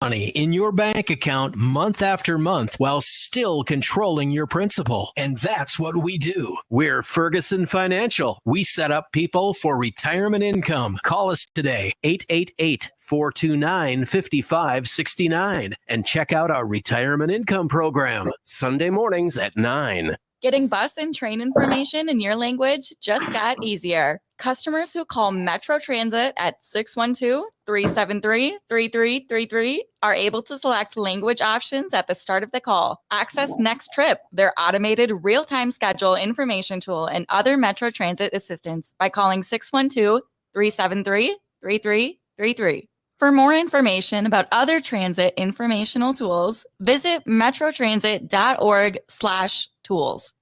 money in your bank account month after month while still controlling your principal. And that's what we do. We're Ferguson Financial. We set up people for retirement income. Call us today, 888-429-5569, and check out our retirement income program, Sunday mornings at 9. Getting bus and train information in your language just got easier. Customers who call Metro Transit at 612-373-3333 are able to select language options at the start of the call. Access Next Trip, their automated real-time schedule information tool, and other Metro Transit assistance by calling 612-373-3333. For more information about other transit informational tools, visit metrotransit.org/tools.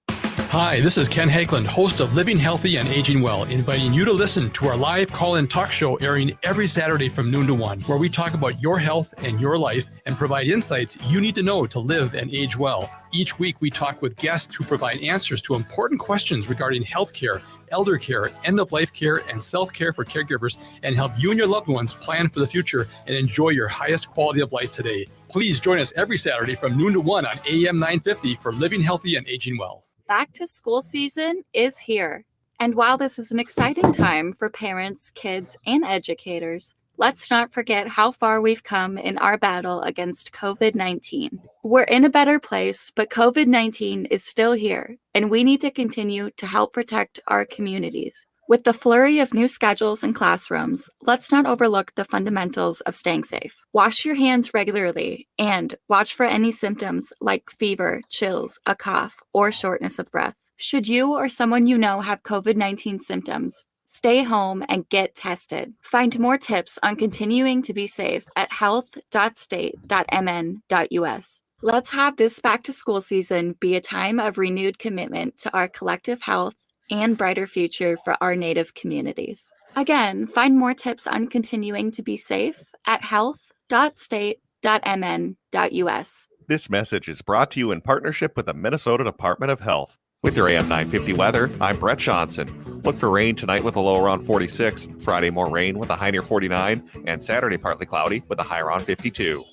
Hi, this is Ken Hageland, host of Living Healthy and Aging Well, inviting you to listen to our live call-in talk show airing every Saturday from noon to 1, where we talk about your health and your life and provide insights you need to know to live and age well. Each week, we talk with guests who provide answers to important questions regarding healthcare, elder care, end-of-life care, and self-care for caregivers, and help you and your loved ones plan for the future and enjoy your highest quality of life today. Please join us every Saturday from noon to 1 on AM 950 for Living Healthy and Aging Well. Back to school season is here. And while this is an exciting time for parents, kids, and educators, let's not forget how far we've come in our battle against COVID-19. We're in a better place, but COVID-19 is still here, and we need to continue to help protect our communities. With the flurry of new schedules and classrooms, let's not overlook the fundamentals of staying safe. Wash your hands regularly and watch for any symptoms like fever, chills, a cough, or shortness of breath. Should you or someone you know have COVID-19 symptoms, stay home and get tested. Find more tips on continuing to be safe at health.state.mn.us. Let's have this back to school season be a time of renewed commitment to our collective health and brighter future for our Native communities. Again, find more tips on continuing to be safe at health.state.mn.us. This message is brought to you in partnership with the Minnesota Department of Health. With your AM 950 weather, I'm Brett Johnson. Look for rain tonight with a low around 46, Friday more rain with a high near 49, and Saturday partly cloudy with a high around 52.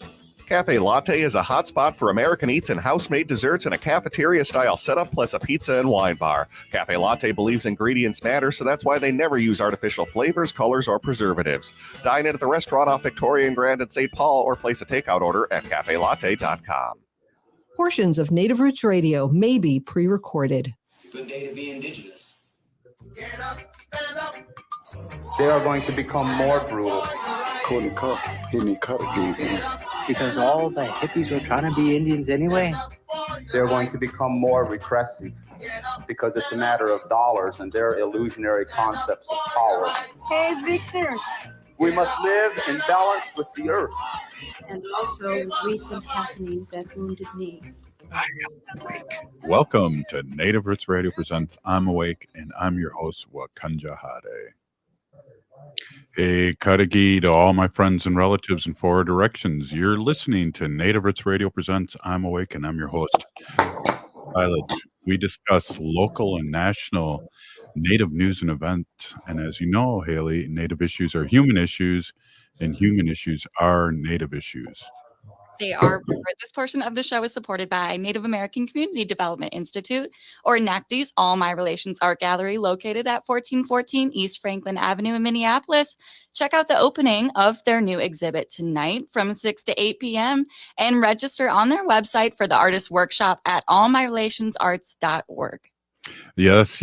Cafe Latte is a hot spot for American eats and house-made desserts in a cafeteria-style setup plus a pizza and wine bar. Cafe Latte believes ingredients matter, so that's why they never use artificial flavors, colors, or preservatives. Dine in at the restaurant off Victoria and Grand in St. Paul or place a takeout order at cafelatte.com. Portions of Native Roots Radio may be pre-recorded. It's a good day to be Indigenous. Get up, stand up. They are going to become more brutal. Because all the hippies were trying to be Indians anyway. They're going to become more repressive because it's a matter of dollars and their illusionary concepts of power. Hey, Victor. We must live in balance with the earth. And also with recent happenings at Wounded Knee. I am awake. Welcome to Native Roots Radio Presents I'm Awake, and I'm your host, Wakanja Hade. Hey, Kadagi to all my friends and relatives in four directions. You're listening to Native Roots Radio Presents I'm Awake, and I'm your host, Violet. We discuss local and national Native news and events. And as you know, Haley, Native issues are human issues, and human issues are Native issues. They are. This portion of the show is supported by Native American Community Development Institute, or NACD's All My Relations Art Gallery, located at 1414 East Franklin Avenue in Minneapolis. Check out the opening of their new exhibit tonight from 6 to 8 p.m. and register on their website for the artist workshop at allmyrelationsarts.org. Yes.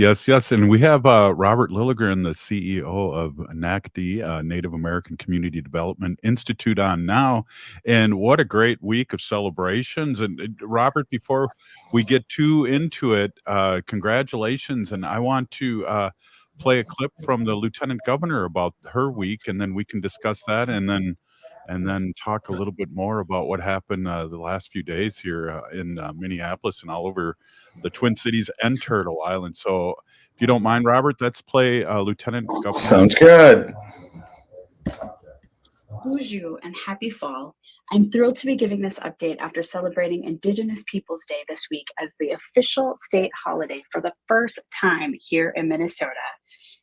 And we have Robert Lilligren, the CEO of NACD, Native American Community Development Institute, on now. And what a great week of celebrations. And Robert, before we get too into it, congratulations. And I want to play a clip from the Lieutenant Governor about her week, and then we can discuss that, and then talk a little bit more about what happened the last few days here in Minneapolis and all over the Twin Cities and Turtle Island. So if you don't mind, Robert, let's play Lieutenant Governor. Sounds good. Bonjour and happy fall. I'm thrilled to be giving this update after celebrating Indigenous Peoples Day this week as the official state holiday for the first time here in Minnesota.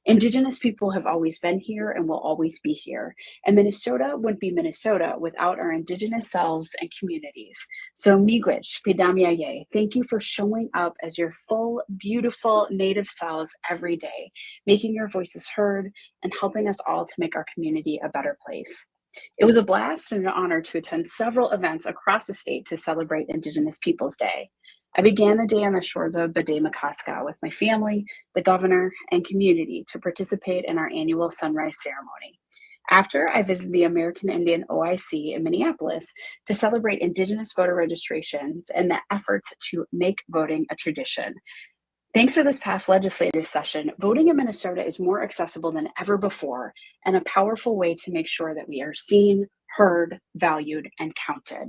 Indigenous people have always been here and will always be here. And Minnesota wouldn't be Minnesota without our Indigenous selves and communities. So miigwech, pidamyaye, thank you for showing up as your full, beautiful Native selves every day, making your voices heard and helping us all to make our community a better place. It was a blast and an honor to attend several events across the state to celebrate Indigenous Peoples Day. I began the day on the shores of Bade-Makaska with my family, the governor, and community to participate in our annual sunrise ceremony. After, I visited the American Indian OIC in Minneapolis to celebrate Indigenous voter registrations and the efforts to make voting a tradition. Thanks to this past legislative session, voting in Minnesota is more accessible than ever before and a powerful way to make sure that we are seen, heard, valued, and counted.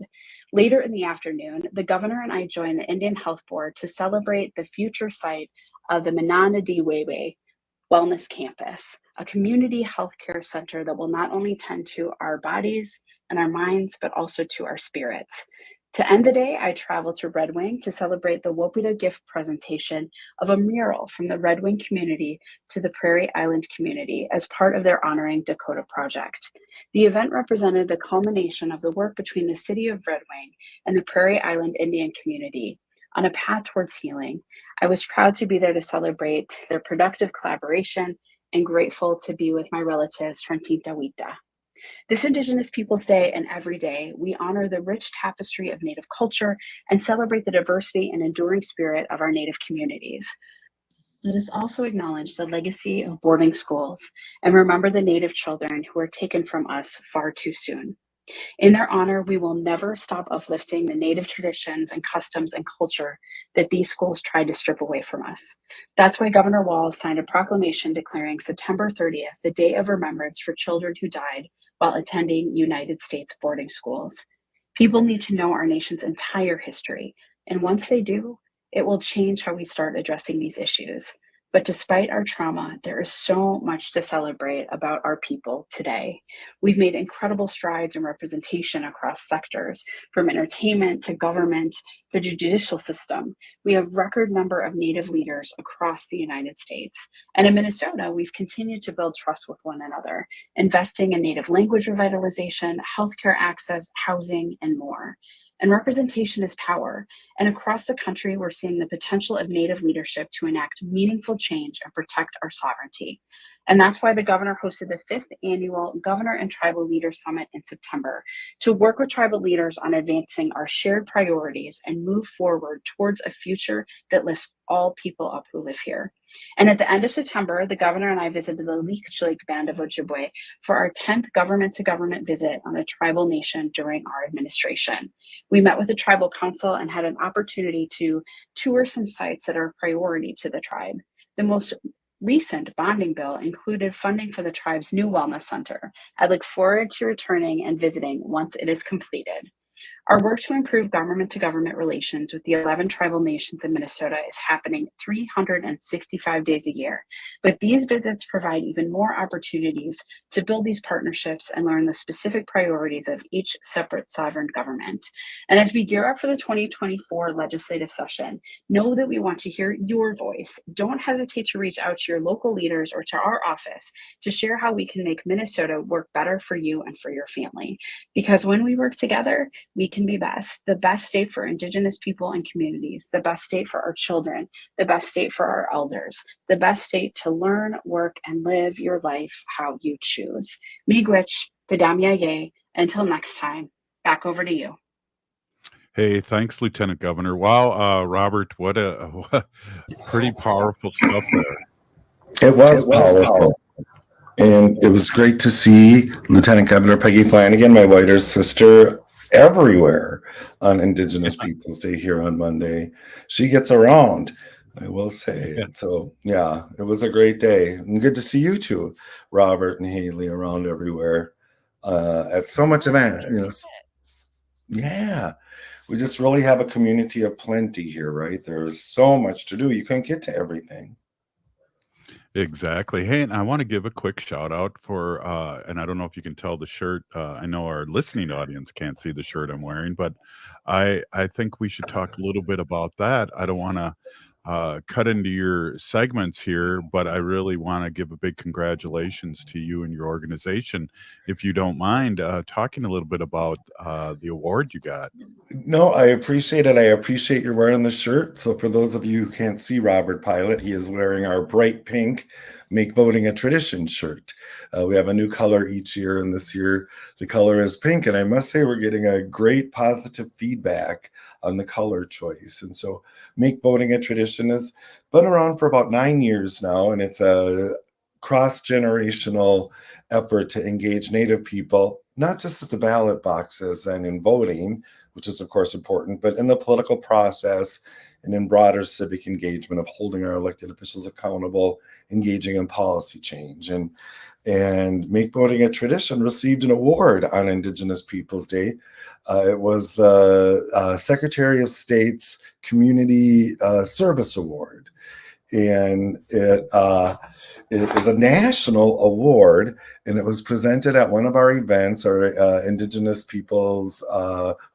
Later in the afternoon, the governor and I joined the Indian Health Board to celebrate the future site of the Minanadiwewe Wellness Campus, a community healthcare center that will not only tend to our bodies and our minds, but also to our spirits. To end the day, I traveled to Red Wing to celebrate the Wopita gift presentation of a mural from the Red Wing community to the Prairie Island community as part of their Honoring Dakota project. The event represented the culmination of the work between the city of Red Wing and the Prairie Island Indian community on a path towards healing. I was proud to be there to celebrate their productive collaboration and grateful to be with my relatives from Tintawita. This Indigenous Peoples Day and every day, we honor the rich tapestry of Native culture and celebrate the diversity and enduring spirit of our Native communities. Let us also acknowledge the legacy of boarding schools and remember the Native children who were taken from us far too soon. In their honor, we will never stop uplifting the Native traditions and customs and culture that these schools tried to strip away from us. That's why Governor Walz signed a proclamation declaring September 30th the Day of Remembrance for children who died while attending United States boarding schools. People need to know our nation's entire history, and once they do, it will change how we start addressing these issues. But despite our trauma, there is so much to celebrate about our people today. We've made incredible strides in representation across sectors, from entertainment to government, the judicial system. We have record number of Native leaders across the United States. And in Minnesota, we've continued to build trust with one another, investing in Native language revitalization, healthcare access, housing, and more. And representation is power. And across the country, we're seeing the potential of Native leadership to enact meaningful change and protect our sovereignty. And that's why the governor hosted the 5th annual Governor and Tribal Leaders Summit in September to work with tribal leaders on advancing our shared priorities and move forward towards a future that lifts all people up who live here. And at the end of September, the governor and I visited the Lilligren Band of Ojibwe for our 10th government-to-government visit on a tribal nation during our administration. We met with the tribal council and had an opportunity to tour some sites that are a priority to the tribe. The most recent bonding bill included funding for the tribe's new wellness center. I look forward to returning and visiting once it is completed. Our work to improve government-to-government relations with the 11 tribal nations in Minnesota is happening 365 days a year, but these visits provide even more opportunities to build these partnerships and learn the specific priorities of each separate sovereign government. And as we gear up for the 2024 legislative session, know that we want to hear your voice. Don't hesitate to reach out to your local leaders or to our office to share how we can make Minnesota work better for you and for your family. Because when we work together, we can be best, the best state for Indigenous people and communities, the best state for our children, the best state for our elders, the best state to learn, work, and live your life how you choose. Miigwech, Padamyaye. Until next time, back over to you. Hey, thanks, Lieutenant Governor. Wow, Robert, what a pretty powerful stuff there. It was powerful. And it was great to see Lieutenant Governor Peggy Flanagan, my whiter sister, everywhere on Indigenous Peoples Day here on Monday. She gets around, I will say. Yeah. So, yeah, it was a great day. And good to see you two, Robert and Haley, around everywhere at so much event. Yeah, we just really have a community of plenty here, right? There's so much to do. You couldn't get to everything. Exactly. Hey, and I want to give a quick shout out for, and I don't know if you can tell the shirt. I know our listening audience can't see the shirt I'm wearing, but I think we should talk a little bit about that. I don't want to cut into your segments here, but I really want to give a big congratulations to you and your organization. If you don't mind talking a little bit about the award you got. No, I appreciate it. I appreciate you're wearing the shirt. So for those of you who can't see Robert Pilot, he is wearing our bright pink Make Voting a Tradition shirt. We have a new color each year, and this year the color is pink. And I must say we're getting a great positive feedback on the color choice. And so Make Voting a Tradition has been around for about 9 years now, and it's a cross-generational effort to engage Native people, not just at the ballot boxes and in voting, which is of course important, but in the political process and in broader civic engagement of holding our elected officials accountable, engaging in policy change. And Make Voting a Tradition received an award on Indigenous Peoples Day. It was the Secretary of State's Community Service Award. And it is a national award, and it was presented at one of our events, our Indigenous Peoples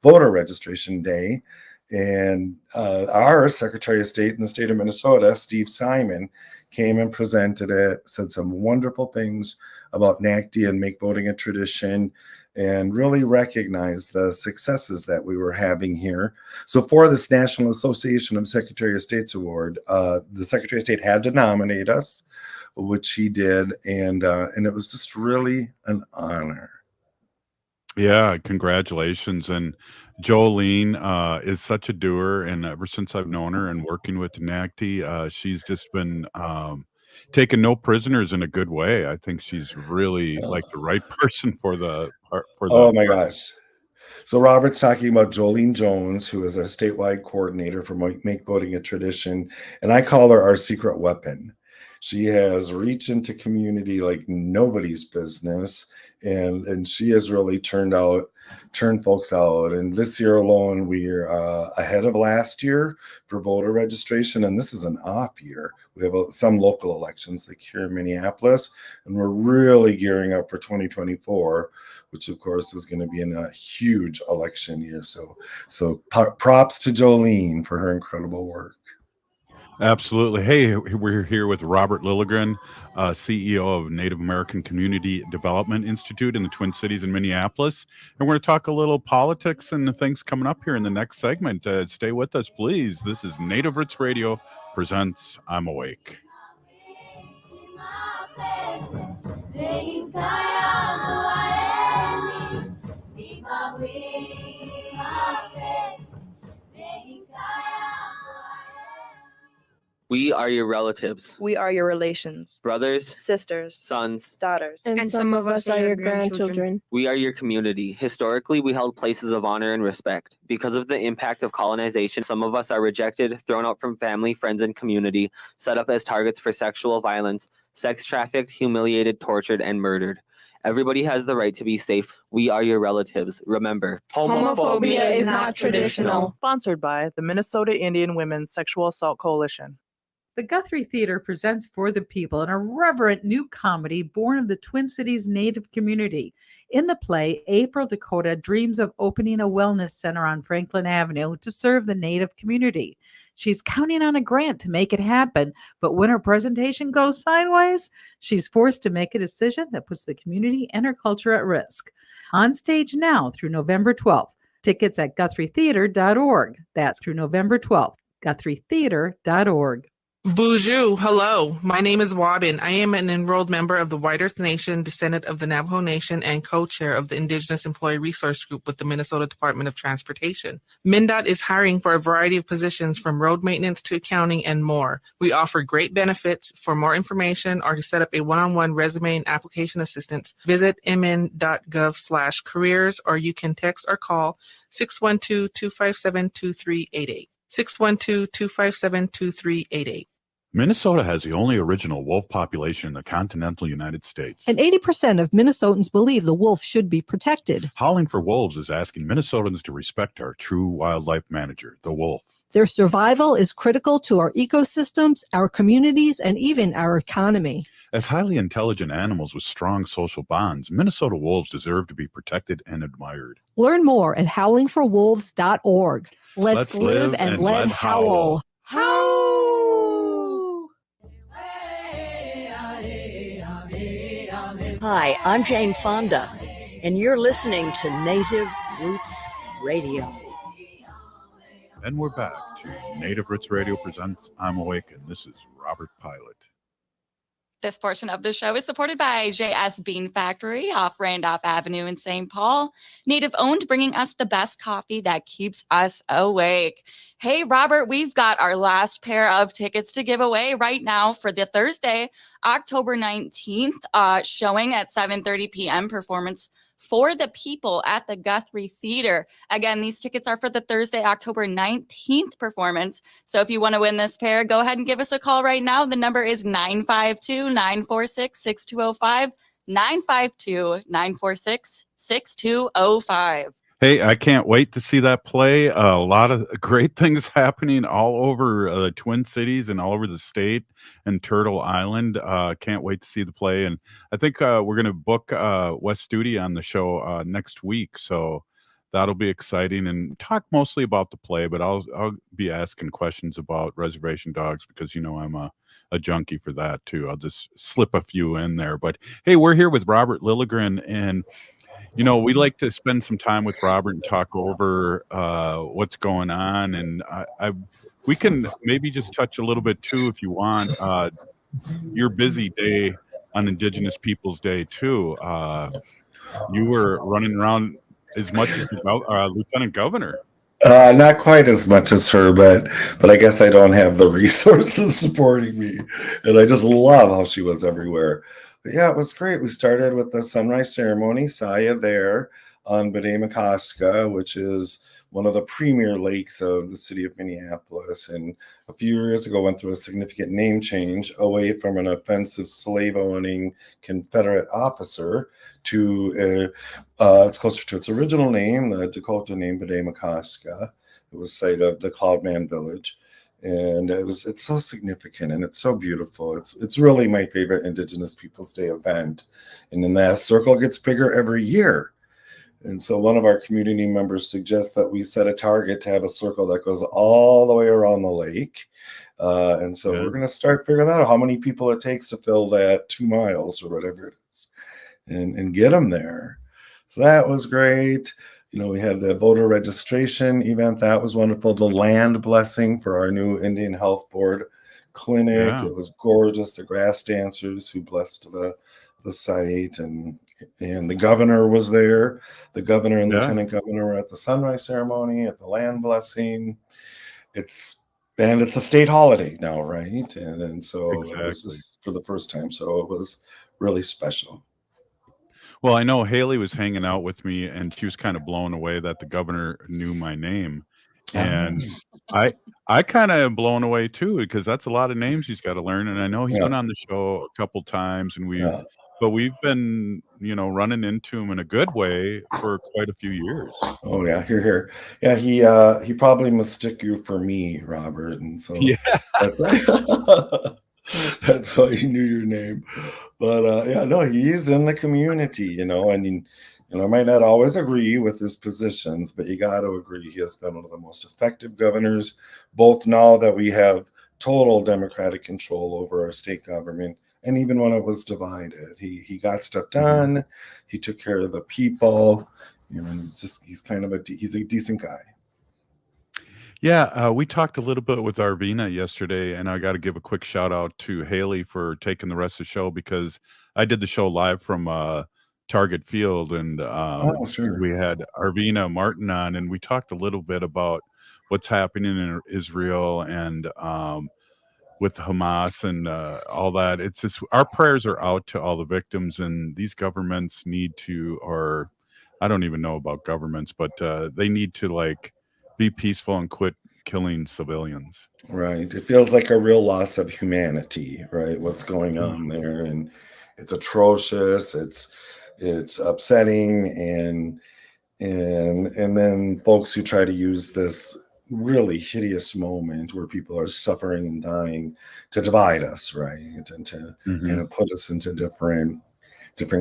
Voter Registration Day. And our Secretary of State in the state of Minnesota, Steve Simon, came and presented it, said some wonderful things about NACD and Make Voting a Tradition, and really recognized the successes that we were having here. So for this National Association of Secretary of State's Award, the Secretary of State had to nominate us, which he did, and it was just really an honor. Yeah, congratulations. And Jolene is such a doer, and ever since I've known her and working with NACD, she's just been taking no prisoners in a good way. I think she's really like the right person for the Oh my gosh. So Robert's talking about Jolene Jones, who is our statewide coordinator for Make Voting a Tradition, and I call her our secret weapon. She has reached into community like nobody's business, and she has really turned folks out. And this year alone, we're ahead of last year for voter registration, and this is an off year. We have some local elections like here in Minneapolis, and we're really gearing up for 2024, which of course is going to be in a huge election year. So props to Jolene for her incredible work. Absolutely. Hey, we're here with Robert Lilligren, CEO of Native American Community Development Institute in the Twin Cities in Minneapolis. And we're going to talk a little politics and the things coming up here in the next segment. Stay with us, please. This is Native Roots Radio presents I'm Awake. We are your relatives, We are your relations, brothers, sisters, sons. daughters. And some of us are your grandchildren. We are your community. Historically, we held places of honor and respect. Because of the impact of colonization, some of us are rejected, thrown out from family, friends, and community, set up as targets for sexual violence, sex trafficked, humiliated, tortured, and murdered. Everybody has the right to be safe. We are your relatives. Remember, Homophobia is not traditional. Sponsored by the Minnesota Indian Women's Sexual Assault Coalition. The Guthrie Theater presents For the People, an irreverent new comedy born of the Twin Cities Native community. In the play, April Dakota dreams of opening a wellness center on Franklin Avenue to serve the Native community. She's counting on a grant to make it happen, but when her presentation goes sideways, she's forced to make a decision that puts the community and her culture at risk. On stage now through November 12th. Tickets at GuthrieTheater.org. That's through November 12th. GuthrieTheater.org. Bonjour, hello. My name is Wadden. I am an enrolled member of the White Earth Nation, descendant of the Navajo Nation, and co-chair of the Indigenous Employee Resource Group with the Minnesota Department of Transportation. MnDOT is hiring for a variety of positions from road maintenance to accounting and more. We offer great benefits. For more information or to set up a one-on-one resume and application assistance, visit mn.gov/careers, or you can text or call 612-257-2388. 612-257-2388. Minnesota has the only original wolf population in the continental United States. And 80% of Minnesotans believe the wolf should be protected. Howling for Wolves is asking Minnesotans to respect our true wildlife manager, the wolf. Their survival is critical to our ecosystems, our communities, and even our economy. As highly intelligent animals with strong social bonds, Minnesota wolves deserve to be protected and admired. Learn more at howlingforwolves.org. Let's live and let howl. Howl! Hi, I'm Jane Fonda, and you're listening to Native Roots Radio. And we're back to Native Roots Radio presents I'm Awake, and this is Robert Pilot. This portion of the show is supported by JS Bean Factory off Randolph Avenue in St. Paul. Native owned, bringing us the best coffee that keeps us awake. Hey, Robert, we've got our last pair of tickets to give away right now for the Thursday, October 19th, showing at 7:30 p.m. performance for the people at the Guthrie Theater. Again, these tickets are for the Thursday, October 19th performance. So if you want to win this pair, go ahead and give us a call right now. The number is 952-946-6205, 952-946-6205. Hey, I can't wait to see that play. A lot of great things happening all over the Twin Cities and all over the state and Turtle Island. Can't wait to see the play. And I think we're going to book West Studi on the show next week. So that'll be exciting and talk mostly about the play, but I'll be asking questions about Reservation Dogs because, you know, I'm a junkie for that too. I'll just slip a few in there. But hey, we're here with Robert Lilligren, and you know, we like to spend some time with Robert and talk over what's going on, and we can maybe just touch a little bit too, if you want, your busy day on Indigenous Peoples Day too. You were running around as much as the Lieutenant Governor. Not quite as much as her, but I guess I don't have the resources supporting me, and I just love how she was everywhere. But yeah, it was great. We started with the sunrise ceremony, Saya there on Bedemakaska, which is one of the premier lakes of the city of Minneapolis. And a few years ago went through a significant name change away from an offensive slave-owning Confederate officer to it's closer to its original name, the Dakota name Bedemakaska. It was site of the Cloudman Village. And it's so significant and it's so beautiful. It's really my favorite Indigenous Peoples Day event. And then that circle gets bigger every year. And so one of our community members suggests that we set a target to have a circle that goes all the way around the lake. And so we're going to start figuring out how many people it takes to fill that 2 miles or whatever it is and get them there. So that was great. You know, we had the voter registration event. That was wonderful. The land blessing for our new Indian Health Board clinic. Yeah. It was gorgeous. The grass dancers who blessed the site, and the governor was there. The governor and lieutenant governor were at the sunrise ceremony, at the land blessing. It's a state holiday now, right? And so it was just for the first time. So it was really special. Well, I know Haley was hanging out with me, and she was kind of blown away that the governor knew my name, and I kind of am blown away too because that's a lot of names he's got to learn. And I know he's been on the show a couple times, and we've been running into him in a good way for quite a few years. Oh yeah, here. Yeah, he probably mistook you for me, Robert, and so that's why he knew your name. But he's in the community, and I might not always agree with his positions, but you got to agree he has been one of the most effective governors, both now that we have total democratic control over our state government, and even when it was divided. He got stuff done. He took care of the people. He's a decent guy. Yeah, we talked a little bit with Arvina yesterday, and I got to give a quick shout out to Haley for taking the rest of the show because I did the show live from Target Field, and we had Arvina Martin on, and we talked a little bit about what's happening in Israel and with Hamas and all that. It's just our prayers are out to all the victims, and these governments need to, or I don't even know about governments, but they need to be peaceful and quit killing civilians. Right. It feels like a real loss of humanity, right? What's going on there, and it's atrocious. It's upsetting, and then folks who try to use this really hideous moment where people are suffering and dying to divide us, right, and to put us into different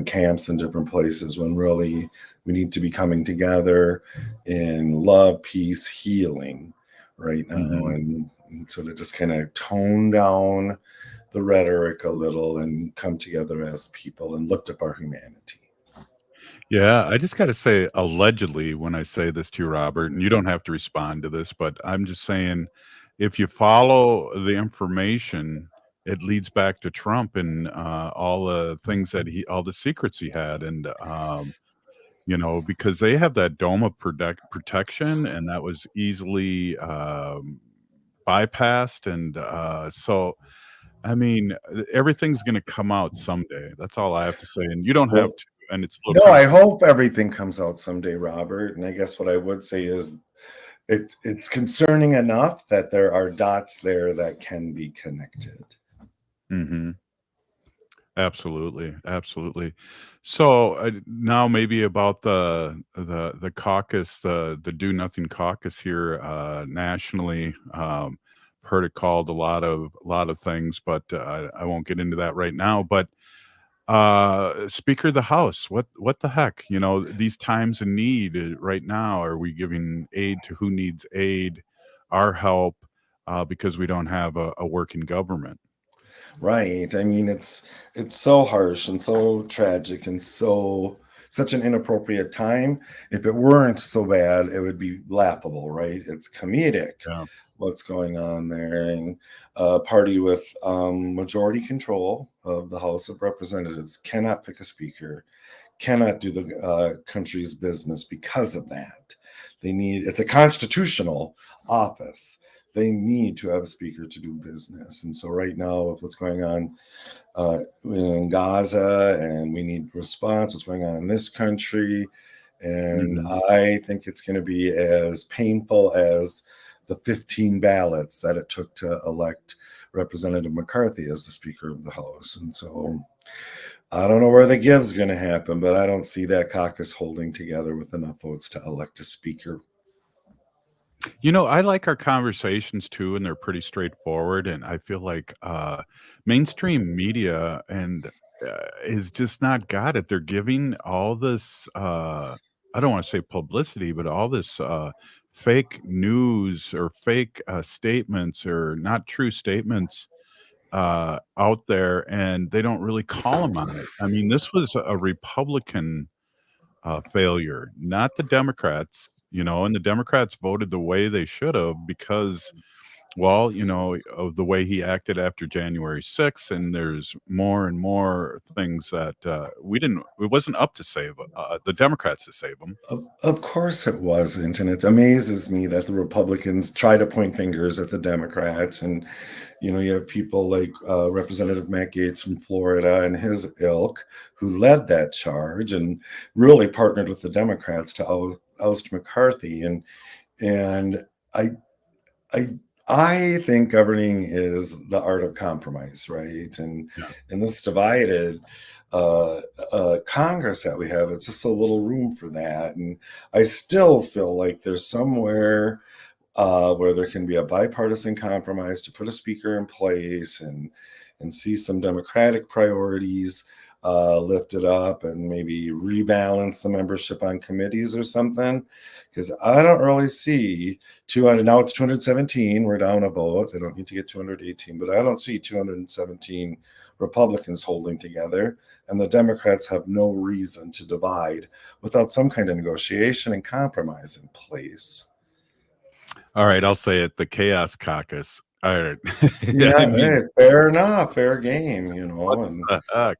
camps and different places, when really we need to be coming together in love, peace, healing right now, and sort of just kind of tone down the rhetoric a little and come together as people and lift up our humanity. Yeah, I just got to say, allegedly, when I say this to you, Robert, and you don't have to respond to this, but I'm just saying, if you follow the information, it leads back to Trump and all the things that all the secrets he had, and because they have that dome of protection, and that was easily bypassed, and so. I mean, everything's going to come out someday. That's all I have to say, and you don't have to. And it's No, I hope everything comes out someday, Robert. And I guess what I would say is it's concerning enough that there are dots there that can be connected. Mm-hmm. Absolutely, absolutely. So now maybe about the caucus, the Do Nothing caucus here nationally. Heard it called a lot of things, but I won't get into that right now. But Speaker of the House, what the heck? These times of need right now, are we giving aid to who needs aid, our help, because we don't have a working government? Right. I mean, it's so harsh and so tragic and such an inappropriate time. If it weren't so bad, it would be laughable, right? It's comedic. Yeah. What's going on there, and a party with majority control of the House of Representatives cannot pick a speaker, cannot do the country's business because of that. It's a constitutional office. They need to have a speaker to do business. And so right now with what's going on in Gaza, and we need response, what's going on in this country. And I think it's going to be as painful as the 15 ballots that it took to elect Representative McCarthy as the Speaker of the House. And so I don't know where the give's going to happen, but I don't see that caucus holding together with enough votes to elect a speaker. I like our conversations too, and they're pretty straightforward. And I feel like mainstream media and is just not got it. They're giving all this, I don't want to say publicity, but all this fake news or fake statements or not true statements out there, and they don't really call them on it. I mean, this was a Republican failure, not the Democrats. And the Democrats voted the way they should have because, of the way he acted after January 6th. And there's more and more things that it wasn't up to save the Democrats to save them. Of course it wasn't. And it amazes me that the Republicans try to point fingers at the Democrats. And, you have people like Representative Matt Gaetz from Florida and his ilk who led that charge and really partnered with the Democrats to oust McCarthy. And I think governing is the art of compromise, right? And in this divided Congress that we have, it's just so little room for that. And I still feel like there's somewhere where there can be a bipartisan compromise to put a speaker in place and see some Democratic priorities lifted up and maybe rebalance the membership on committees or something. Because I don't really see 200. Now it's 217. We're down a vote. They don't need to get 218, but I don't see 217 Republicans holding together. And the Democrats have no reason to divide without some kind of negotiation and compromise in place. All right, I'll say it. The Chaos Caucus. All right. Yeah, I mean, hey, fair enough. Fair game, what the heck?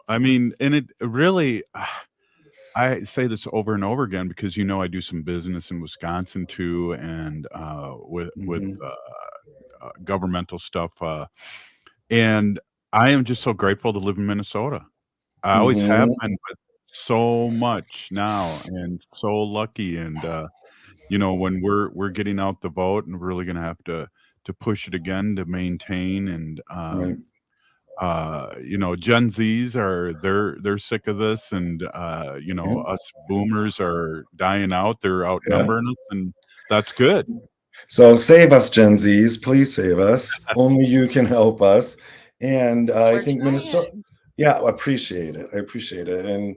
I mean, and it really, I say this over and over again because, I do some business in Wisconsin too, and with governmental stuff. And I am just so grateful to live in Minnesota. I always have been, but so much now and so lucky. And, when we're getting out the vote, and we're really going to have to push it again to maintain. And, Gen Zs they're sick of this. And, us boomers are dying out. They're outnumbering us, and that's good. So save us, Gen Zs. Please save us. Only you can help us. And I think Minnesota, I appreciate it. And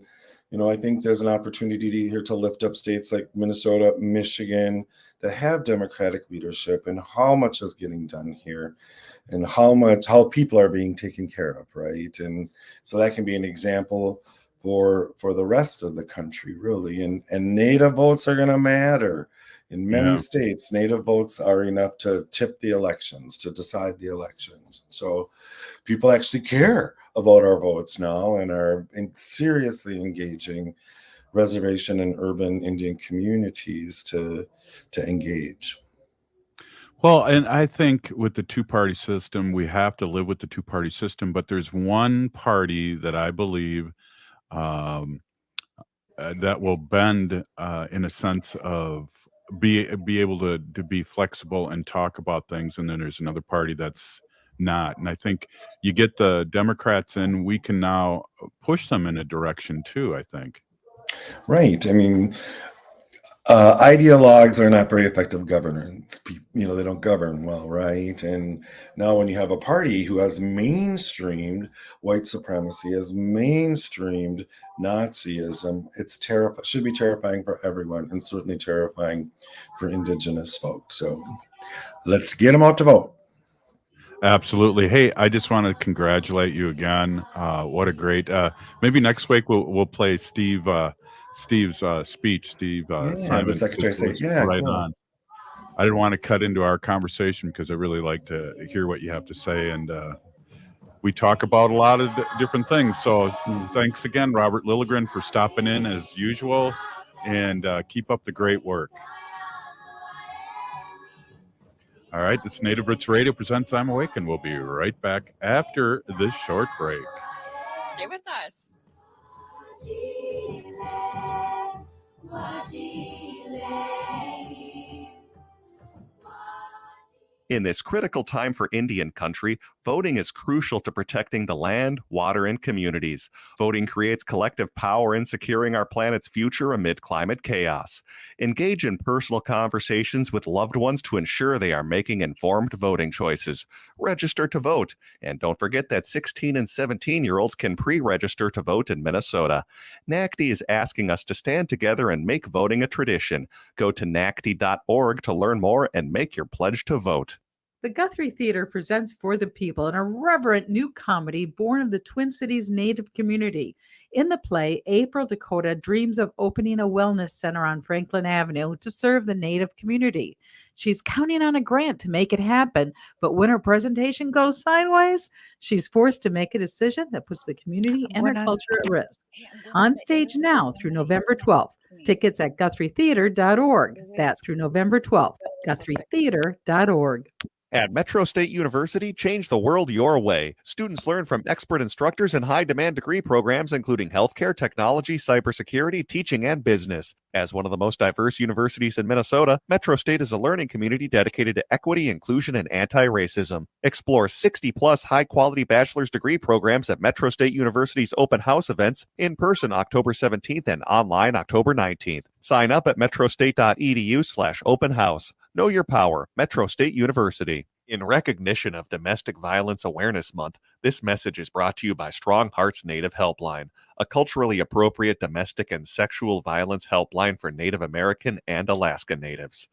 I think there's an opportunity here to lift up states like Minnesota, Michigan, that have Democratic leadership, and how much is getting done here, and how people are being taken care of, right? And so that can be an example for the rest of the country, really. And Native votes are going to matter. In many states, Native votes are enough to tip the elections, to decide the elections. So people actually care about our votes now and are seriously engaging reservation and urban Indian communities to engage. Well, and I think with the two-party system, we have to live with the two-party system, but there's one party that I believe that will bend in a sense of be able to be flexible and talk about things, and then there's another party that's not. And I think you get the Democrats in, we can now push them in a direction too, I think. Right. I mean, ideologues are not very effective governance. They don't govern well, right? And now when you have a party who has mainstreamed white supremacy, has mainstreamed Nazism, it's terrifying. Should be terrifying for everyone, and certainly terrifying for Indigenous folks. So let's get them out to vote. Absolutely. Hey, I just want to congratulate you again. What a great. Maybe next week we'll play Steve's speech. Simon, the Secretary of State. Yeah, right cool. on. I didn't want to cut into our conversation because I really like to hear what you have to say, and we talk about a lot of different things. So thanks again, Robert Lilligren, for stopping in as usual, and keep up the great work. All right, this Native Roots Radio presents I'm Awake, and we'll be right back after this short break. Stay with us. In this critical time for Indian country, voting is crucial to protecting the land, water, and communities. Voting creates collective power in securing our planet's future amid climate chaos. Engage in personal conversations with loved ones to ensure they are making informed voting choices. Register to vote. And don't forget that 16 and 17-year-olds can pre-register to vote in Minnesota. NACD is asking us to stand together and make voting a tradition. Go to NACD.org to learn more and make your pledge to vote. The Guthrie Theater presents For the People, an irreverent new comedy born of the Twin Cities Native community. In the play, April Dakota dreams of opening a wellness center on Franklin Avenue to serve the Native community. She's counting on a grant to make it happen, but when her presentation goes sideways, she's forced to make a decision that puts the community and her culture at risk. On stage now through November 12th. Tickets at GuthrieTheater.org. That's through November 12th. GuthrieTheater.org. At Metro State University, change the world your way. Students learn from expert instructors in high-demand degree programs including healthcare, technology, cybersecurity, teaching, and business. As one of the most diverse universities in Minnesota, Metro State is a learning community dedicated to equity, inclusion, and anti-racism. Explore 60-plus high-quality bachelor's degree programs at Metro State University's open house events in person October 17th and online October 19th. Sign up at metrostate.edu/open house. Know your power, Metro State University. In recognition of Domestic Violence Awareness Month, this message is brought to you by Strong Hearts Native Helpline, a culturally appropriate domestic and sexual violence helpline for Native American and Alaska Natives.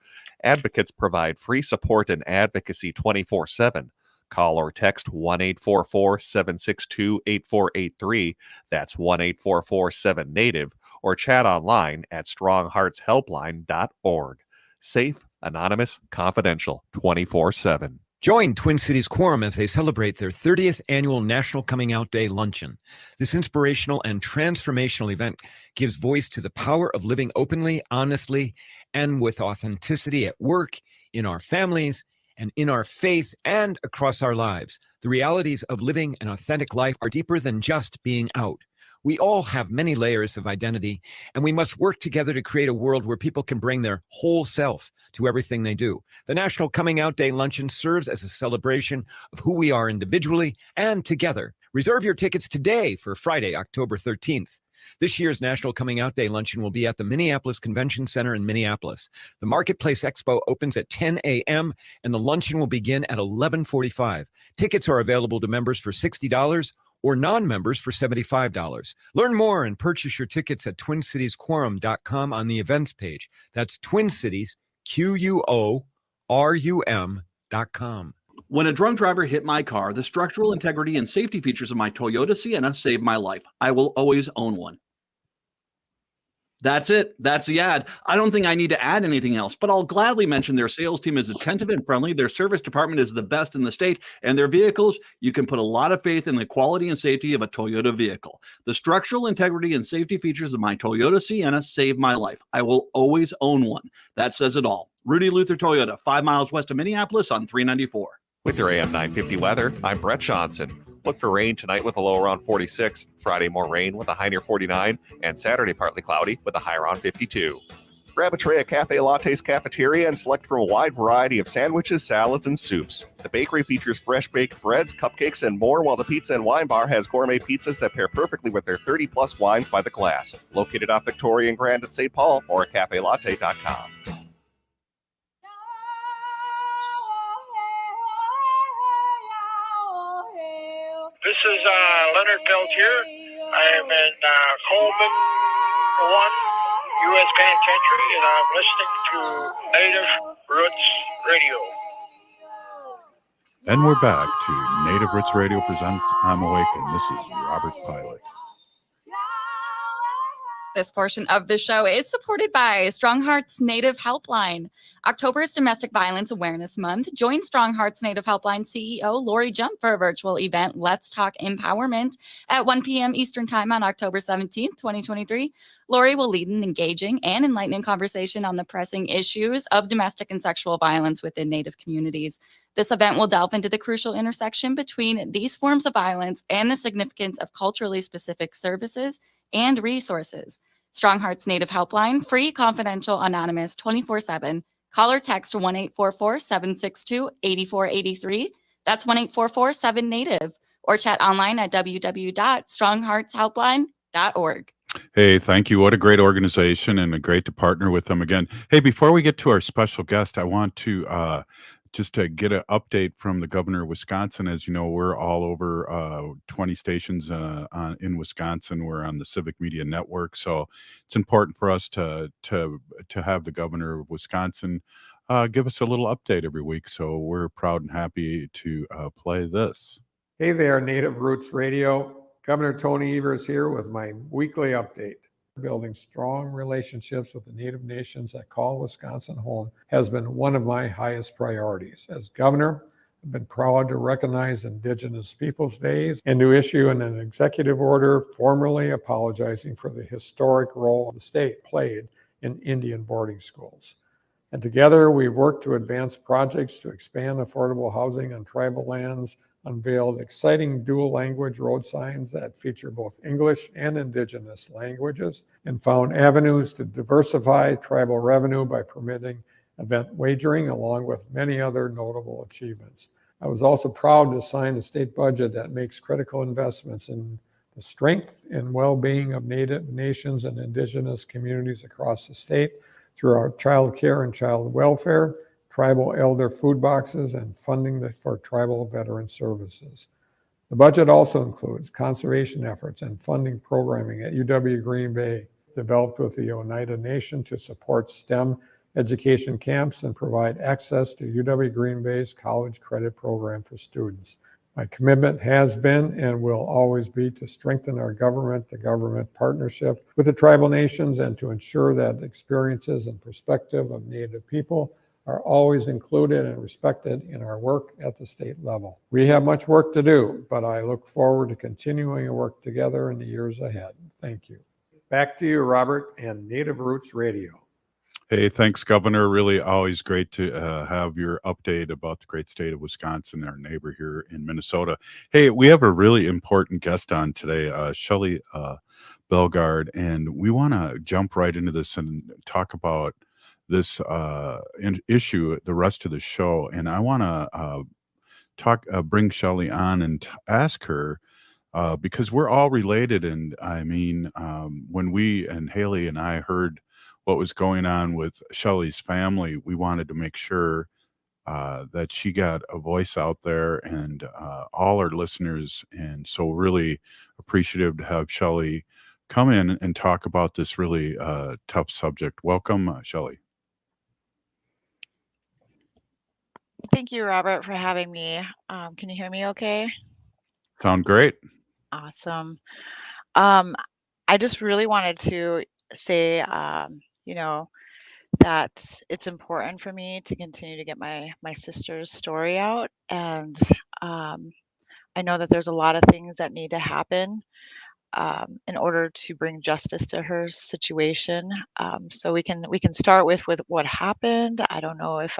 Advocates provide free support and advocacy 24/7. Call or text 1-844-762-8483. That's 1-844-7-NATIVE, or chat online at strongheartshelpline.org. Safe, anonymous, confidential, 24/7. Join Twin Cities Quorum as they celebrate their 30th annual National Coming Out Day Luncheon. This inspirational and transformational event gives voice to the power of living openly, honestly, and with authenticity at work, in our families, and in our faith, and across our lives. The realities of living an authentic life are deeper than just being out. We all have many layers of identity, and we must work together to create a world where people can bring their whole self to everything they do. The National Coming Out Day Luncheon serves as a celebration of who we are individually and together. Reserve your tickets today for Friday, October 13th. This year's National Coming Out Day Luncheon will be at the Minneapolis Convention Center in Minneapolis. The Marketplace Expo opens at 10 a.m., and the luncheon will begin at 11:45. Tickets are available to members for $60 or non-members for $75. Learn more and purchase your tickets at TwinCitiesQuorum.com on the events page. That's Twin Cities, QUORUM.com. When a drunk driver hit my car, the structural integrity and safety features of my Toyota Sienna saved my life. I will always own one. That's it. That's the ad. I don't think I need to add anything else, but I'll gladly mention their sales team is attentive and friendly. Their service department is the best in the state, and their vehicles, you can put a lot of faith in the quality and safety of a Toyota vehicle. The structural integrity and safety features of my Toyota Sienna saved my life. I will always own one. That says it all. Rudy Luther Toyota, 5 miles west of Minneapolis on 394. With your AM 950 weather, I'm Brett Johnson. Look for rain tonight with a low around 46. Friday, more rain with a high near 49. And Saturday, partly cloudy with a high around 52. Grab a tray of Cafe Latte's Cafeteria and select from a wide variety of sandwiches, salads, and soups. The bakery features fresh baked breads, cupcakes, and more, while the pizza and wine bar has gourmet pizzas that pair perfectly with their 30-plus wines by the glass. Located off Victoria and Grand at St. Paul or at cafelatte.com. This is Leonard Peltier. I am in Coleman 1, U.S. Penitentiary, and I'm listening to Native Roots Radio. And we're back to Native Roots Radio presents I'm Awakened. This is Robert Pilot. This portion of the show is supported by Strong Hearts Native Helpline. October is Domestic Violence Awareness Month. Join Strong Hearts Native Helpline CEO Lori Jump for a virtual event, Let's Talk Empowerment, at 1 p.m. Eastern Time on October 17th, 2023. Lori will lead an engaging and enlightening conversation on the pressing issues of domestic and sexual violence within Native communities. This event will delve into the crucial intersection between these forms of violence and the significance of culturally specific services and resources. Strong Hearts Native Helpline, free, confidential, anonymous, 24/7. Call or text 1-844-762-8483. That's 1-844-7-NATIVE. Or chat online at www.strongheartshelpline.org. Hey, thank you. What a great organization and great to partner with them again. Hey, before we get to our special guest, I want to just to get an update from the governor of Wisconsin. As you know, we're all over 20 stations in Wisconsin. We're on the Civic Media Network, so it's important for us to have the governor of Wisconsin give us a little update every week. So we're proud and happy to play this. Hey there, Native Roots Radio. Governor Tony Evers here with my weekly update. Building strong relationships with the Native nations that call Wisconsin home has been one of my highest priorities. As governor, I've been proud to recognize Indigenous Peoples Days and to issue an executive order formally apologizing for the historic role the state played in Indian boarding schools. And together, we've worked to advance projects to expand affordable housing on tribal lands, unveiled exciting dual language road signs that feature both English and Indigenous languages, and found avenues to diversify tribal revenue by permitting event wagering, along with many other notable achievements. I was also proud to sign a state budget that makes critical investments in the strength and well-being of Native nations and Indigenous communities across the state through our child care and child welfare, tribal elder food boxes, and funding for tribal veteran services. The budget also includes conservation efforts and funding programming at UW Green Bay, developed with the Oneida Nation to support STEM education camps and provide access to UW Green Bay's college credit program for students. My commitment has been and will always be to strengthen our government-to-government partnership with the tribal nations and to ensure that experiences and perspective of Native people are always included and respected in our work at the state level. We have much work to do, but I look forward to continuing to work together in the years ahead. Thank you. Back to you, Robert, and Native Roots Radio. Hey, thanks, Governor. Really always great to have your update about the great state of Wisconsin, our neighbor here in Minnesota. Hey, we have a really important guest on today, Shelly Belgarde, and we want to jump right into this and talk about this issue the rest of the show. And I want to bring Shelly on and ask her because we're all related. And I mean, when we and Haley and I heard what was going on with Shelly's family, we wanted to make sure that she got a voice out there and all our listeners. And so really appreciative to have Shelly come in and talk about this really tough subject. Welcome, Shelly. Thank you, Robert, for having me. Can you hear me okay? Sound great. Awesome. Um, I just really wanted to say, that it's important for me to continue to get my sister's story out, and I know that there's a lot of things that need to happen in order to bring justice to her situation. So we can start with what happened. I don't know if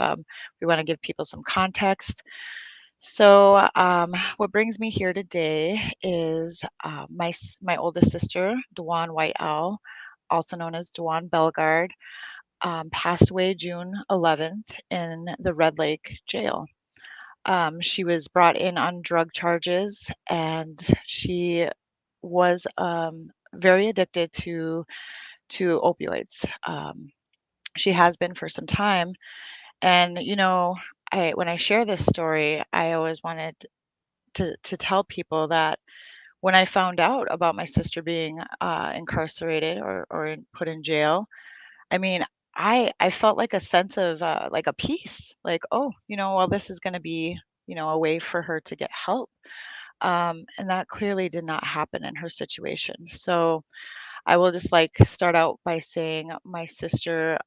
we want to give people some context. So what brings me here today is my oldest sister, Dewan White Owl, also known as Dewan Belgarde, passed away June 11th in the Red Lake jail. She was brought in on drug charges, and she was very addicted to opioids. She has been for some time, and when I share this story, I always wanted to tell people that when I found out about my sister being incarcerated or put in jail, I mean, I felt like a sense of like a peace, like, oh, well, this is going to be a way for her to get help. And that clearly did not happen in her situation. So I will just like start out by saying my sister,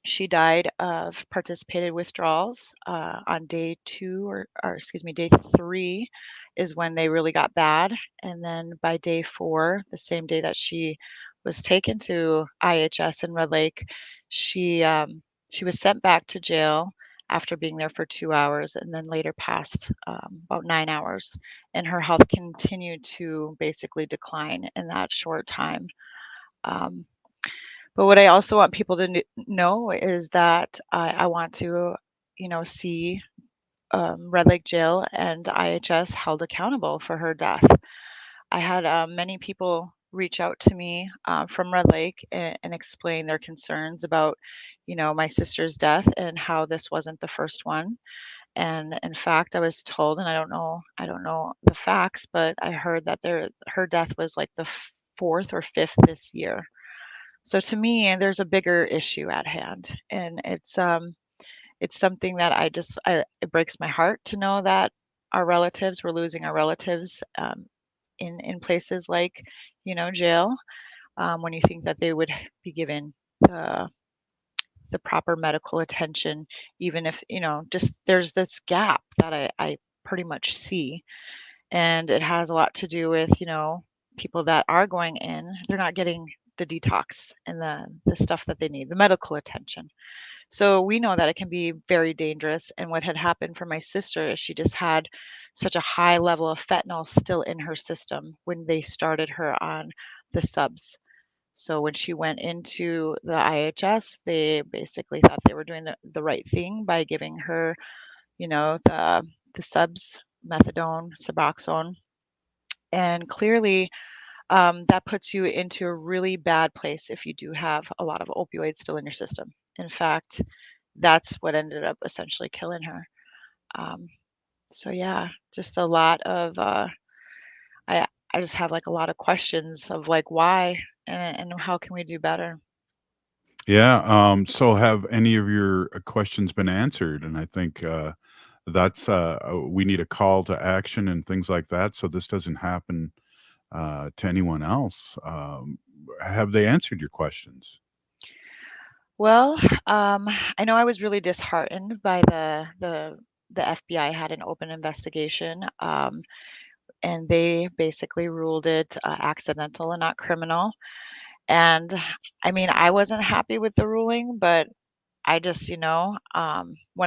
she died of participated withdrawals on day 2, or excuse me, day 3 is when they really got bad. And then by day 4, the same day that she was taken to IHS in Red Lake, she was sent back to jail after being there for 2 hours, and then later passed about 9 hours. And her health continued to basically decline in that short time. Um, but what I also want people to know is that I want to, see Red Lake Jail and IHS held accountable for her death. I had many people reach out to me from Red Lake and explain their concerns about, my sister's death and how this wasn't the first one. And in fact, I was told, and I don't know the facts, but I heard that her death was like the fourth or fifth this year. So to me, there's a bigger issue at hand, and it's something that it breaks my heart to know that we're losing our relatives in places like, jail, when you think that they would be given the the proper medical attention, even if, just there's this gap that I pretty much see, and it has a lot to do with, people that are going in, they're not getting the detox and the stuff that they need, the medical attention. So we know that it can be very dangerous. And what had happened for my sister is she just had such a high level of fentanyl still in her system when they started her on the subs. So when she went into the IHS, they basically thought they were doing the right thing by giving her, the subs, methadone, Suboxone. And clearly, that puts you into a really bad place if you do have a lot of opioids still in your system. In fact, that's what ended up essentially killing her. Um, so yeah, just a lot of I just have like a lot of questions of like why and how can we do better? Yeah. So have any of your questions been answered? And I think that's we need a call to action and things like that, so this doesn't happen to anyone else. Have they answered your questions? Well, I know I was really disheartened by the FBI had an open investigation, and they basically ruled it accidental and not criminal. And I mean, I wasn't happy with the ruling, but I just, when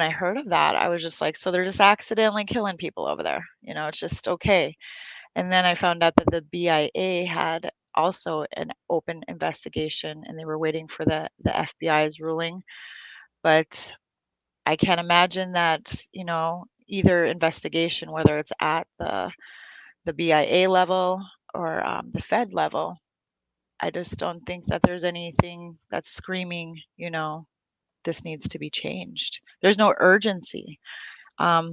I heard of that, I was just like, so they're just accidentally killing people over there. It's just okay. And then I found out that the BIA had also an open investigation and they were waiting for the FBI's ruling. But I can't imagine that, either investigation, whether it's at the BIA level or the Fed level, I just don't think that there's anything that's screaming, this needs to be changed. There's no urgency.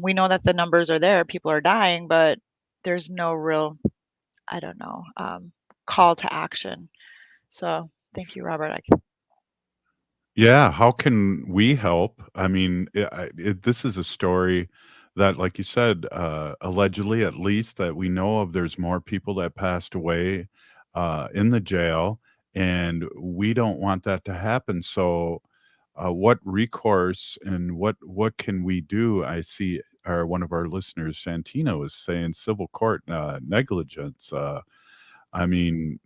We know that the numbers are there, people are dying, but there's no real, I don't know, call to action. So thank you, Robert. Yeah, how can we help? I mean, this is a story that, like you said, allegedly, at least that we know of, there's more people that passed away in the jail, and we don't want that to happen. So, what recourse and what can we do? I see one of our listeners, Santino, is saying civil court negligence. I mean,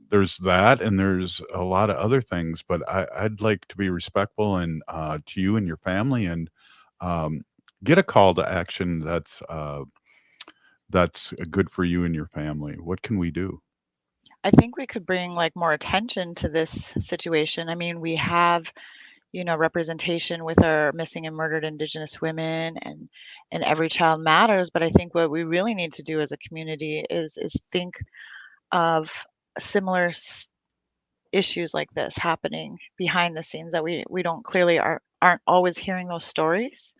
there's that, and there's a lot of other things, but I'd like to be respectful and to you and your family, and get a call to action that's good for you and your family. What can we do? I think we could bring like more attention to this situation. I mean, we have, representation with our missing and murdered Indigenous women, and every child matters. But I think what we really need to do as a community is think of similar issues like this happening behind the scenes that we don't clearly aren't always hearing those stories.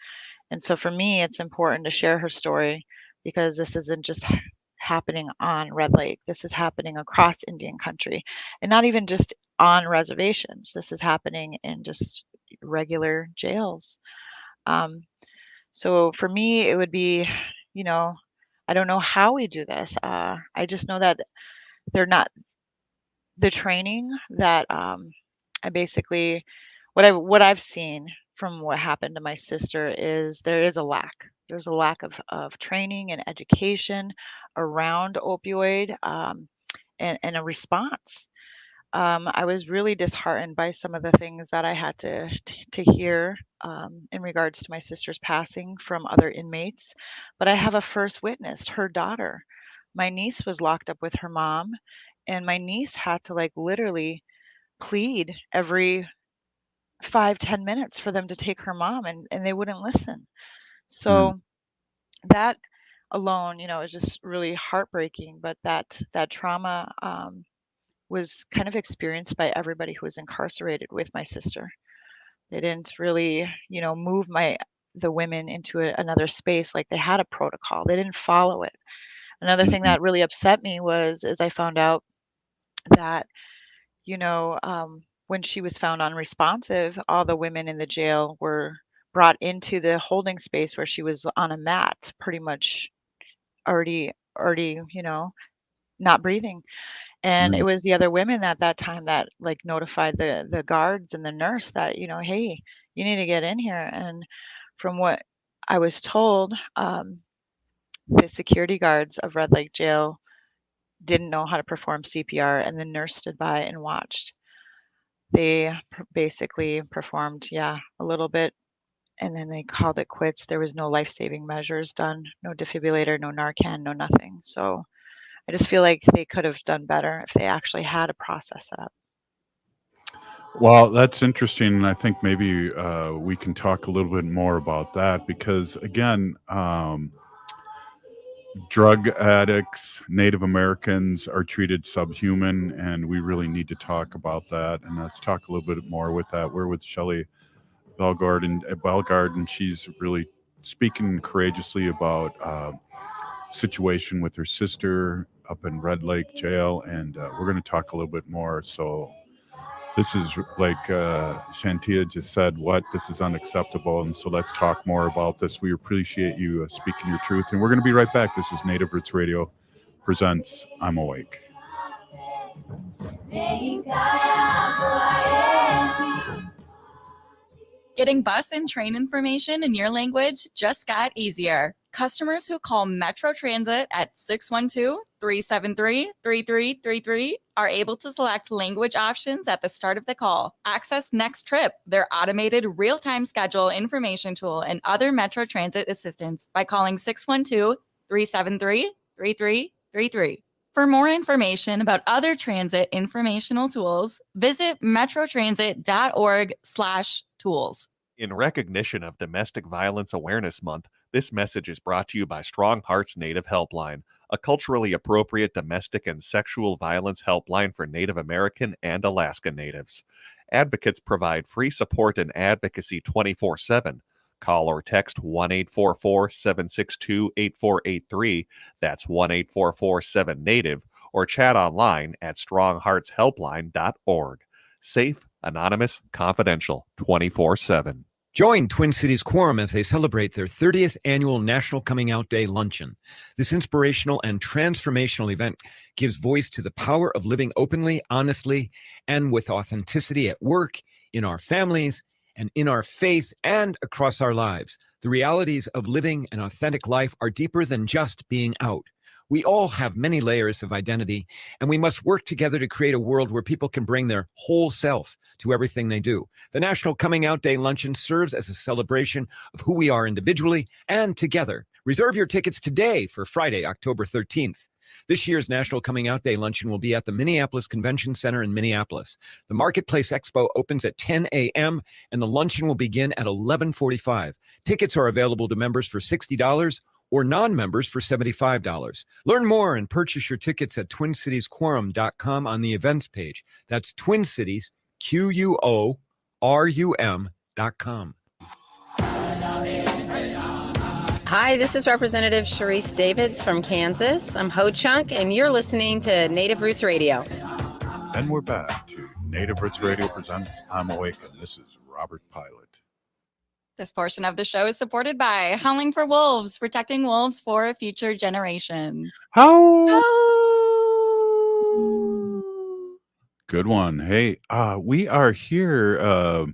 And so for me, it's important to share her story, because this isn't just happening on Red Lake. This is happening across Indian country, and not even just on reservations. This is happening in just regular jails. So for me, it would be, I don't know how we do this. I just know that they're not the training that I basically what I've seen from what happened to my sister is there is a lack. There's a lack of training and education around opioid, and a response. I was really disheartened by some of the things that I had to hear in regards to my sister's passing from other inmates. But I have a first witness, her daughter. My niece was locked up with her mom, and my niece had to like literally plead every 5-10 minutes for them to take her mom, and they wouldn't listen. So that alone, is just really heartbreaking. But that trauma was kind of experienced by everybody who was incarcerated with my sister. They didn't really, move the women into another space. Like, they had a protocol. They didn't follow it. Another thing that really upset me was as I found out that, when she was found unresponsive, all the women in the jail were brought into the holding space where she was on a mat, pretty much already, not breathing. And it was the other women at that time that like notified the guards and the nurse that, hey, you need to get in here. And from what I was told, the security guards of Red Lake Jail didn't know how to perform CPR, and the nurse stood by and watched. They basically performed, a little bit, and then they called it quits. There was no life-saving measures done, no defibrillator, no Narcan, no nothing. So I just feel like they could have done better if they actually had a process set up. Well, that's interesting, and I think maybe we can talk a little bit more about that, because again, drug addicts, Native Americans are treated subhuman, and we really need to talk about that. And let's talk a little bit more with that. We're with Shelly Belgarde, and she's really speaking courageously about situation with her sister up in Red Lake Jail, and we're going to talk a little bit more. So this is like Shantia just said, this is unacceptable, and so let's talk more about this. We appreciate you speaking your truth, and we're going to be right back. This is Native Roots Radio presents I'm Awake. Getting bus and train information in your language just got easier. Customers who call Metro Transit at 612-373-3333 are able to select language options at the start of the call. Access Next Trip, their automated real-time schedule information tool, and other Metro Transit assistance by calling 612-373-3333. For more information about other transit informational tools, visit metrotransit.org/tools. In recognition of Domestic Violence Awareness Month, this message is brought to you by Strong Hearts Native Helpline, a culturally appropriate domestic and sexual violence helpline for Native American and Alaska Natives. Advocates provide free support and advocacy 24/7. Call or text 1-844-762-8483. That's 1-844-7-NATIVE, or chat online at strongheartshelpline.org. Safe, anonymous, confidential, 24/7. Join Twin Cities Quorum as they celebrate their 30th annual National Coming Out Day Luncheon. This inspirational and transformational event gives voice to the power of living openly, honestly, and with authenticity at work, in our families, and in our faith, and across our lives. The realities of living an authentic life are deeper than just being out. We all have many layers of identity, and we must work together to create a world where people can bring their whole self to everything they do. The National Coming Out Day Luncheon serves as a celebration of who we are individually and together. Reserve your tickets today for Friday, October 13th. This year's National Coming Out Day Luncheon will be at the Minneapolis Convention Center in Minneapolis. The Marketplace Expo opens at 10 a.m., and the luncheon will begin at 11:45. Tickets are available to members for $60 or non-members for $75. Learn more and purchase your tickets at TwinCitiesQuorum.com on the events page. That's Twin Cities, QUORUM.com. Hi, this is Representative Sharice Davids from Kansas. I'm Ho Chunk, and you're listening to Native Roots Radio. And we're back to Native Roots Radio presents I'm Awake, and this is Robert Pilot. This portion of the show is supported by Howling for Wolves, protecting wolves for future generations. How? Good one. Hey, we are here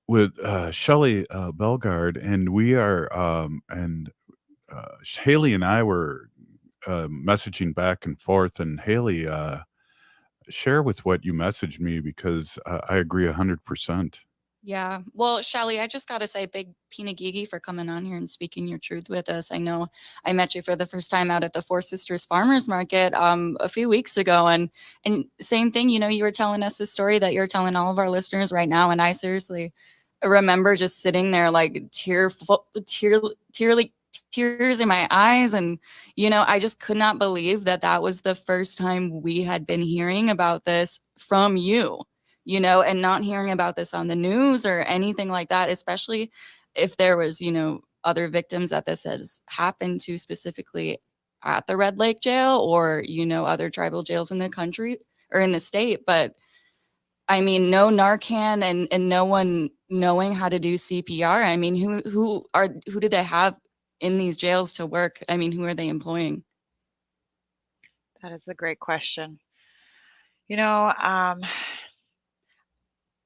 with Shelly Belgarde, and we are Haley and I were messaging back and forth, and Haley, share with what you messaged me, because I agree 100%. Yeah. Well, Shelly, I just got to say big Pinagigi for coming on here and speaking your truth with us. I know I met you for the first time out at the Four Sisters Farmers Market a few weeks ago. And same thing, you know, you were telling us the story that you're telling all of our listeners right now. And I seriously remember just sitting there like tears in my eyes. And, you know, I just could not believe that that was the first time we had been hearing about this from you. You know, and not hearing about this on the news or anything like that, especially if there was, you know, other victims that this has happened to specifically at the Red Lake jail or, you know, other tribal jails in the country or in the state. But I mean, no Narcan and no one knowing how to do CPR. I mean, who do they have in these jails to work? I mean, who are they employing? That is a great question. You know,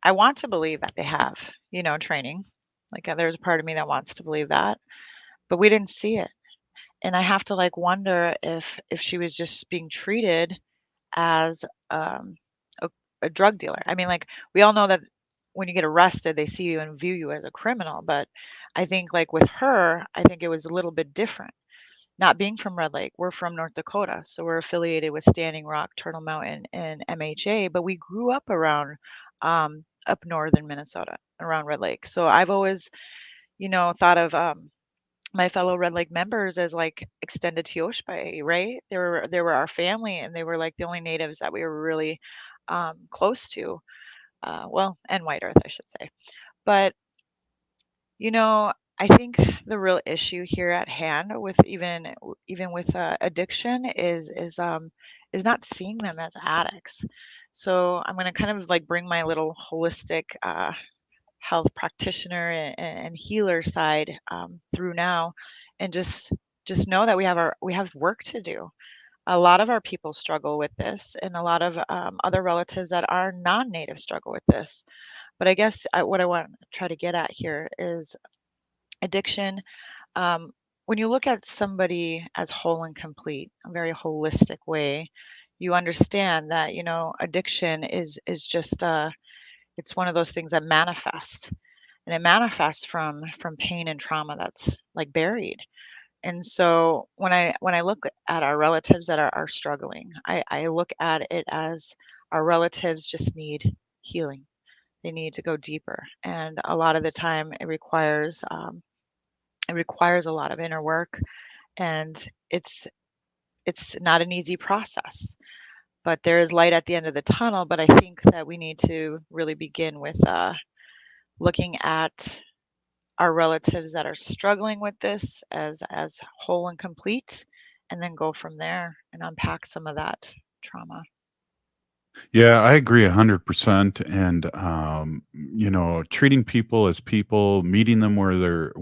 I want to believe that they have, you know, training. Like there's a part of me that wants to believe that, but we didn't see it. And I have to like wonder if she was just being treated as a drug dealer. I mean, like we all know that when you get arrested, they see you and view you as a criminal. But I think like with her, I think it was a little bit different. Not being from Red Lake, we're from North Dakota, so we're affiliated with Standing Rock, Turtle Mountain, and MHA. But we grew up around up northern Minnesota, around Red Lake. So I've always, you know, thought of my fellow Red Lake members as like extended Teoshpai, right? They were our family, and they were like the only natives that we were really close to. Well, and White Earth, I should say. But you know, I think the real issue here at hand with even with addiction is not seeing them as addicts. So I'm going to kind of like bring my little holistic health practitioner and healer side through now, and just know that we have work to do. A lot of our people struggle with this, and a lot of other relatives that are non-native struggle with this. But I guess what I want to try to get at here is addiction. When you look at somebody as whole and complete, a very holistic way, you understand that, you know, addiction is just it's one of those things that manifests, and it manifests from pain and trauma that's like buried. And so when I look at our relatives that are struggling, I look at it as our relatives just need healing. They need to go deeper, and a lot of the time it requires a lot of inner work, and it's not an easy process. but there is light at the end of the tunnel. But I think that we need to really begin with looking at our relatives that are struggling with this as whole and complete, and then go from there and unpack some of that trauma. Yeah, I agree 100%. And treating people as people, meeting them where they're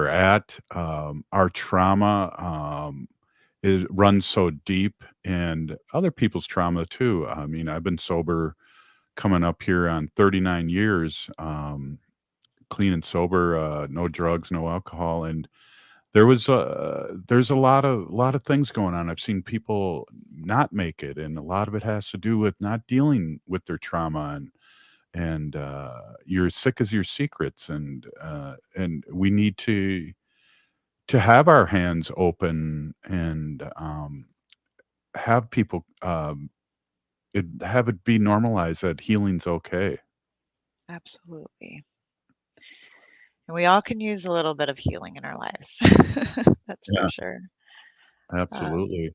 at. Our trauma is runs so deep, and other people's trauma too. I mean, I've been sober coming up here on 39 years, clean and sober, no drugs, no alcohol, and there's a lot of things going on. I've seen people not make it, and a lot of it has to do with not dealing with their trauma, and you're as sick as your secrets, and we need to have our hands open and have people have it be normalized that healing's okay. Absolutely. And we all can use a little bit of healing in our lives. That's for Yeah, sure. Um, absolutely.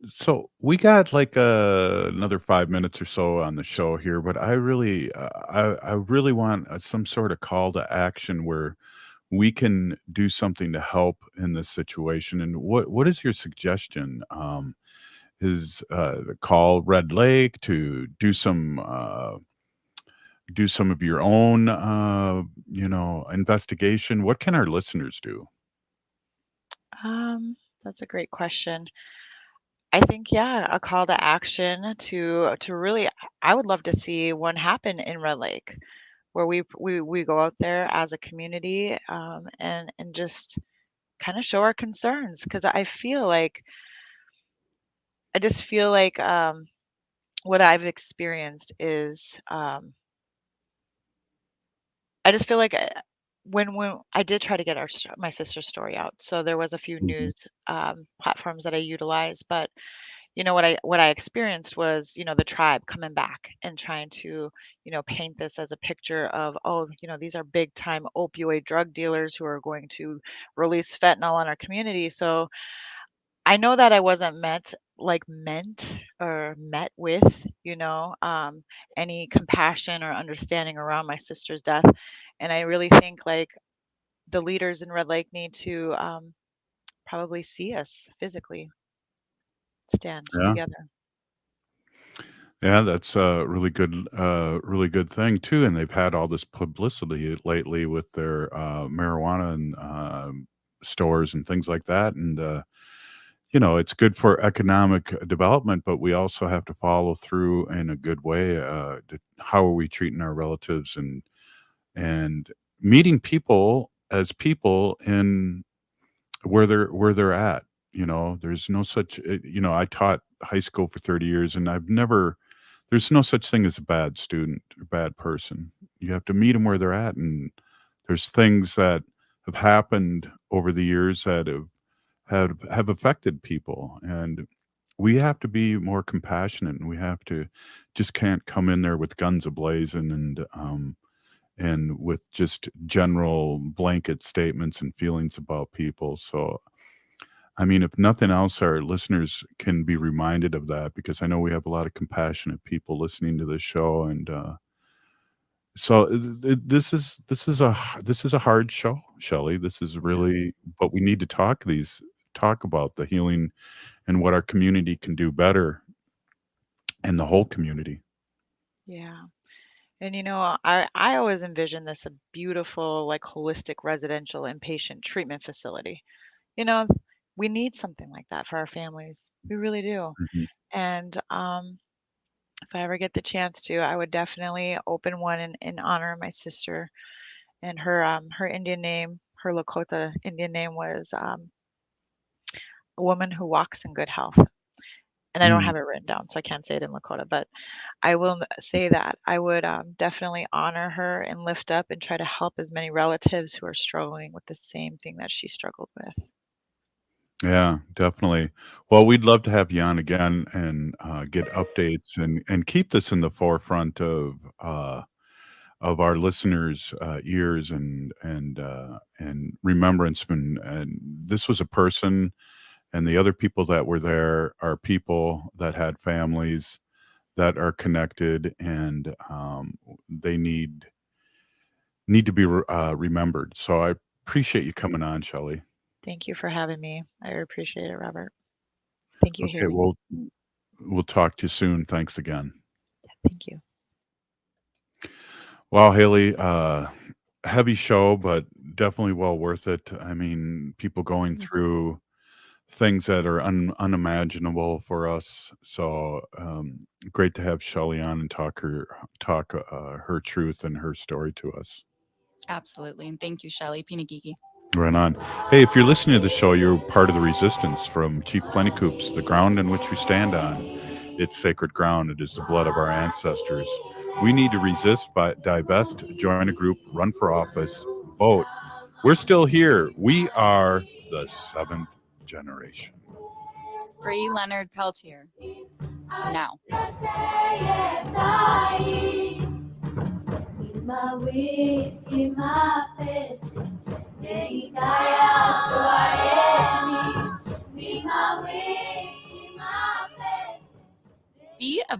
So we got like another 5 minutes or so on the show here, but I really want some sort of call to action where we can do something to help in this situation. And what is your suggestion? Is call Red Lake to do some of your own investigation? What can our listeners do? that's a great question. I think, yeah, a call to action to really, I would love to see one happen in Red Lake, where we go out there as a community, and just kind of show our concerns, because I just feel like what I've experienced is I just feel like when I did try to get my sister's story out, so there was a few Mhm. news platforms that I utilized, but what I experienced was, the tribe coming back and trying to, paint this as a picture of, oh, these are big time opioid drug dealers who are going to release fentanyl on our community. So I know that I wasn't meant or met with, any compassion or understanding around my sister's death. And I really think like the leaders in Red Lake need to probably see us physically stand Yeah. together. Yeah, that's a really good thing too. And they've had all this publicity lately with their marijuana and stores and things like that. And it's good for economic development, but we also have to follow through in a good way. How are we treating our relatives and meeting people as people in where they're at. There's no such. I taught high school for 30 years, and there's no such thing as a bad student or bad person. You have to meet them where they're at, and there's things that have happened over the years that have affected people, and we have to be more compassionate, and we have to just can't come in there with guns ablazing and with just general blanket statements and feelings about people. So I mean, if nothing else, our listeners can be reminded of that, because I know we have a lot of compassionate people listening to this show, and this is a hard show, Shelly. This is really, but we need to talk about the healing and what our community can do better, and the whole community. Yeah. And I always envision this a beautiful, like holistic residential inpatient treatment facility. You know, we need something like that for our families. We really do. Mhm. And if I ever get the chance to, I would definitely open one in honor of my sister. And her Indian name, her Lakota Indian name was a woman who walks in good health. And I don't Mm. have it written down, so I can't say it in Lakota, but I will say that I would definitely honor her and lift up and try to help as many relatives who are struggling with the same thing that she struggled with. Yeah, definitely. Well, we'd love to have you on again and get updates and keep this in the forefront of our listeners' ears and remembrance. And this was a person, And the other people that were there are people that had families that are connected, and they need to be remembered. So I appreciate you coming on, Shelly. Thank you for having me. I appreciate it, Robert. Thank you, Okay, Haley. we'll talk to you soon. Thanks again. Thank you. Wow, Haley, heavy show, but definitely well worth it. I mean, people going through things that are unimaginable for us. So great to have Shelly on and talk her truth and her story to us. Absolutely. And thank you, Shelly. Pinagigi. Right on. Hey, if you're listening to the show, you're part of the resistance from Chief Plentycoops, the ground in which we stand on. It's sacred ground. It is the blood of our ancestors. We need to resist, divest, join a group, run for office, vote. We're still here. We are the 7th generation. Free Leonard Peltier. Now. Be about